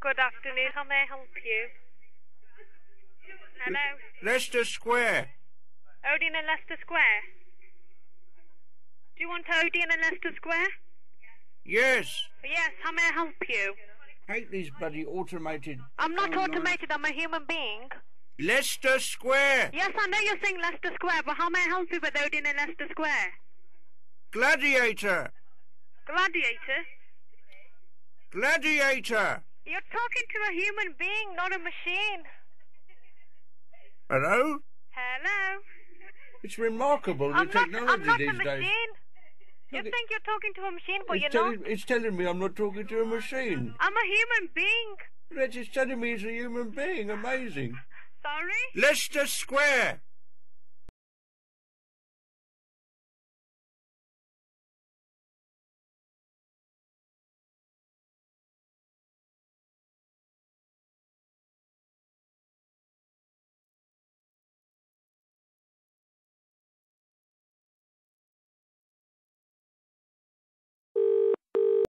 Good afternoon. How may I help you? Hello? Leicester Square. Odeon and Leicester Square? Do you want Odeon and Leicester Square? Yes. Yes, how may I help you? Hate these bloody automated... I'm not automated, I'm a human being. Leicester Square. Yes, I know you're saying Leicester Square, but how may I help you with Odeon and Leicester Square? Gladiator. Gladiator? Gladiator. You're talking to a human being, not a machine. Hello? Hello? It's remarkable, the I'm technology not these a machine. days. You Look, think you're talking to a machine, but it's you're not. It's telling me I'm not talking to a machine. I'm a human being. It's telling me it's a human being. Amazing. Sorry? Leicester Square.